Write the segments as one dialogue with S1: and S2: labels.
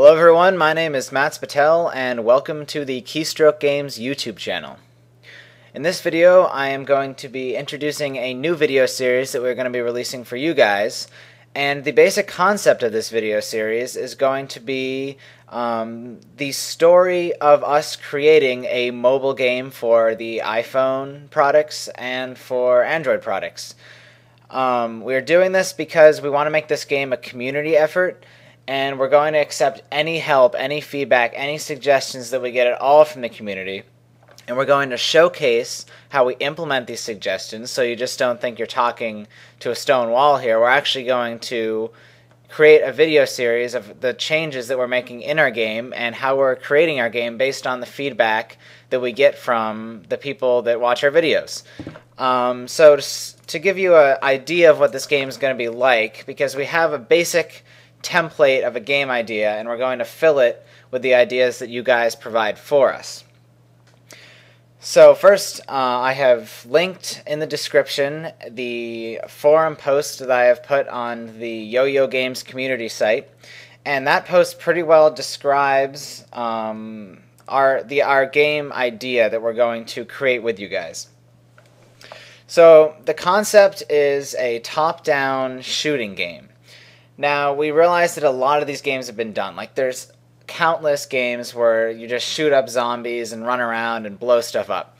S1: Hello everyone, my name is mspettel and welcome to the Keystroke Games YouTube channel. In this video I am going to be introducing a new video series that we're going to be releasing for you guys, and the basic concept of this video series is going to be the story of us creating a mobile game for the iPhone products and for Android products. We're doing this because we want to make this game a community effort, and we're going to accept any help, any feedback, any suggestions that we get at all from the community. And we're going to showcase how we implement these suggestions, so you just don't think you're talking to a stone wall here. We're actually going to create a video series of the changes that we're making in our game and how we're creating our game based on the feedback that we get from the people that watch our videos. So to give you an idea of what this game is going to be like, because we have a basic template of a game idea and we're going to fill it with the ideas that you guys provide for us. So first, I have linked in the description the forum post that I have put on the Yo-Yo Games community site, and that post pretty well describes our game idea that we're going to create with you guys. So the concept is a top-down shooting game. Now, we realize that a lot of these games have been done. Like, there's countless games where you just shoot up zombies and run around and blow stuff up.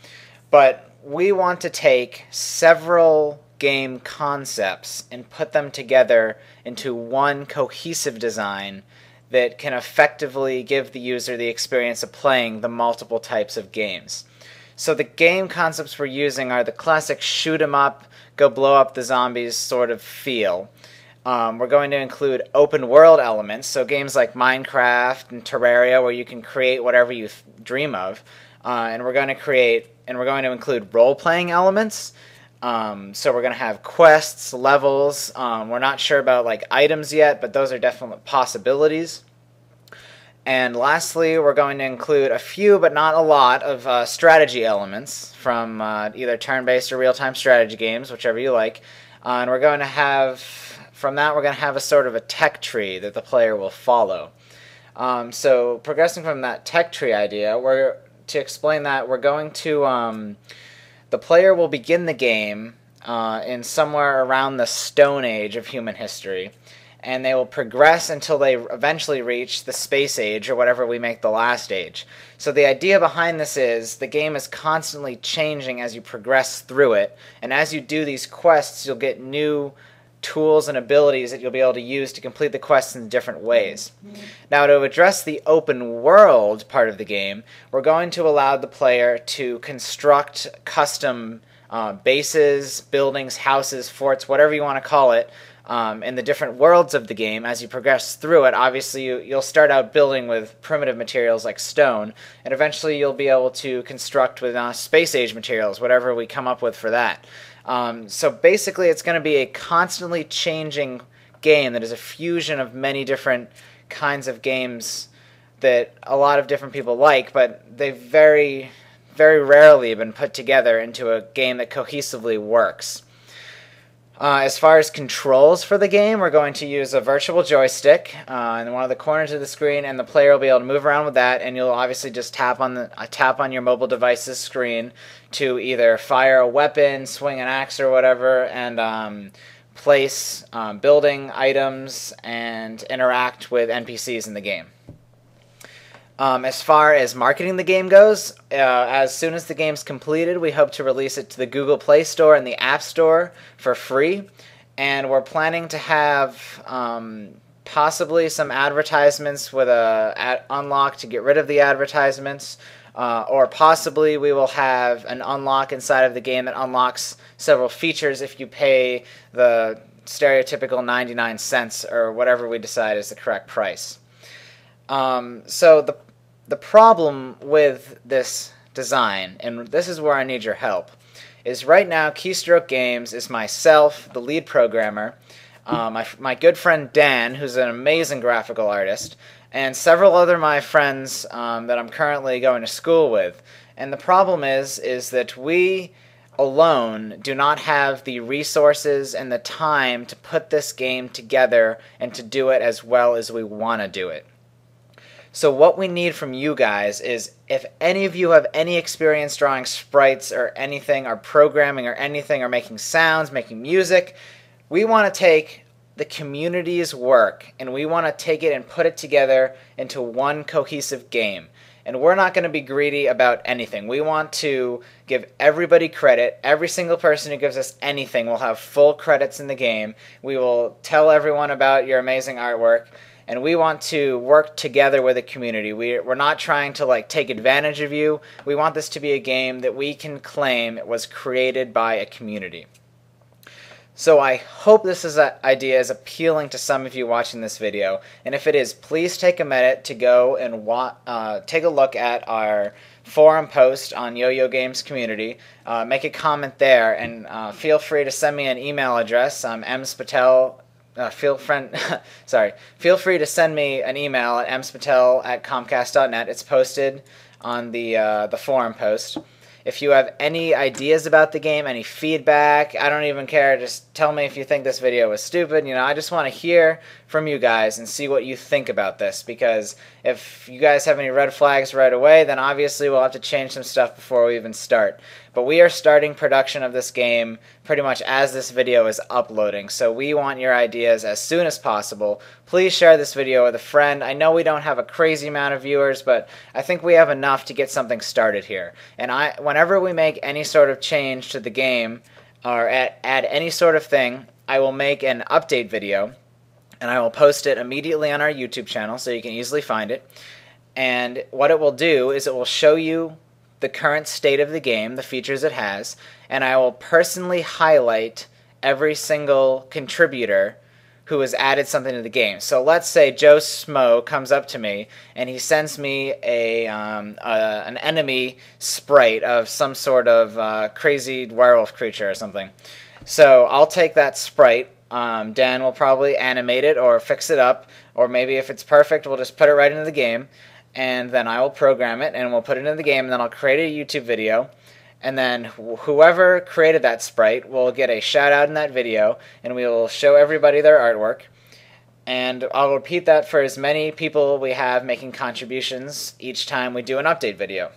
S1: But we want to take several game concepts and put them together into one cohesive design that can effectively give the user the experience of playing the multiple types of games. So the game concepts we're using are the classic shoot 'em up, go blow up the zombies sort of feel. We're going to include open world elements, so games like Minecraft and Terraria where you can create whatever you dream of, and we're going to include role-playing elements. So we're going to have quests, levels. We're not sure about like items yet, but those are definite possibilities. And lastly, we're going to include a few, but not a lot, of strategy elements from either turn-based or real-time strategy games, whichever you like. And we're going to have a sort of a tech tree that the player will follow. So progressing from that tech tree idea, to explain that, we're going to, the player will begin the game in somewhere around the Stone Age of human history, and they will progress until they eventually reach the Space Age, or whatever we make the last age. So the idea behind this is the game is constantly changing as you progress through it, and as you do these quests, you'll get new tools and abilities that you'll be able to use to complete the quests in different ways. Now, to address the open world part of the game, we're going to allow the player to construct custom bases, buildings, houses, forts, whatever you want to call it, in the different worlds of the game. As you progress through it, obviously you'll start out building with primitive materials like stone, and eventually you'll be able to construct with space age materials, whatever we come up with for that. So basically it's going to be a constantly changing game that is a fusion of many different kinds of games that a lot of different people like, but they've very, very rarely been put together into a game that cohesively works. As far as controls for the game, we're going to use a virtual joystick in one of the corners of the screen, and the player will be able to move around with that, and you'll obviously just tap on your mobile device's screen to either fire a weapon, swing an axe or whatever, and place building items and interact with NPCs in the game. As far as marketing the game goes, as soon as the game's completed, we hope to release it to the Google Play Store and the App Store for free. And we're planning to have possibly some advertisements with a unlock to get rid of the advertisements. Or possibly we will have an unlock inside of the game that unlocks several features if you pay the stereotypical 99 cents or whatever we decide is the correct price. So the problem with this design, and this is where I need your help, is right now Keystroke Games is myself, the lead programmer, my good friend Dan, who's an amazing graphical artist, and several other my friends that I'm currently going to school with. And the problem is that we alone do not have the resources and the time to put this game together and to do it as well as we want to do it. So what we need from you guys is, if any of you have any experience drawing sprites or anything, or programming or anything, or making sounds, making music, we want to take the community's work and we want to take it and put it together into one cohesive game. And we're not going to be greedy about anything. We want to give everybody credit. Every single person who gives us anything will have full credits in the game. We will tell everyone about your amazing artwork. And we want to work together with the community. We're not trying to take advantage of you. We want this to be a game that we can claim was created by a community. So I hope this idea is appealing to some of you watching this video. And if it is, please take a minute to go and take a look at our forum post on Yo-Yo Games community. Make a comment there, and feel free to send me an email address. I'm mspettel. Feel free to send me an email at mspettel@comcast.net. It's posted on the forum post. If you have any ideas about the game, any feedback, I don't even care. Just tell me if you think this video was stupid. I just want to hear from you guys and see what you think about this, because if you guys have any red flags right away, then obviously we'll have to change some stuff before we even start. But we are starting production of this game pretty much as this video is uploading, so we want your ideas as soon as possible. Please share this video with a friend. I know we don't have a crazy amount of viewers, but I think we have enough to get something started here. And whenever we make any sort of change to the game, or add any sort of thing, I will make an update video, and I will post it immediately on our YouTube channel so you can easily find it. And what it will do is it will show you the current state of the game, the features it has, and I will personally highlight every single contributor who has added something to the game. So let's say Joe Smo comes up to me and he sends me an enemy sprite of some sort of crazy werewolf creature or something. So I'll take that sprite. Dan will probably animate it or fix it up, or maybe if it's perfect, we'll just put it right into the game. And then I will program it, and we'll put it in the game, and then I'll create a YouTube video, and then whoever created that sprite will get a shout out in that video, and we will show everybody their artwork. And I'll repeat that for as many people we have making contributions each time we do an update video.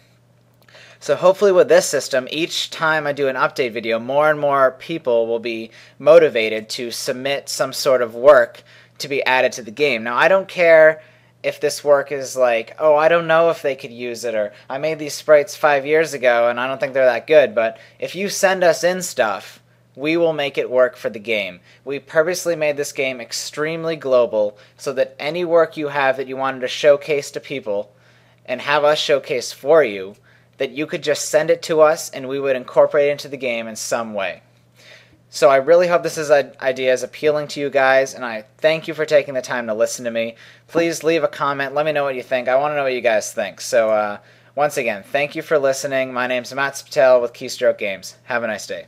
S1: So hopefully with this system, each time I do an update video, more and more people will be motivated to submit some sort of work to be added to the game. Now, I don't care if this work is like, oh, I don't know if they could use it, or I made these sprites 5 years ago and I don't think they're that good, but if you send us in stuff, we will make it work for the game. We purposely made this game extremely global so that any work you have that you wanted to showcase to people and have us showcase for you, that you could just send it to us and we would incorporate it into the game in some way. So I really hope this idea is appealing to you guys, and I thank you for taking the time to listen to me. Please leave a comment. Let me know what you think. I want to know what you guys think. So once again, thank you for listening. My name's Mat Patel with Keystroke Games. Have a nice day.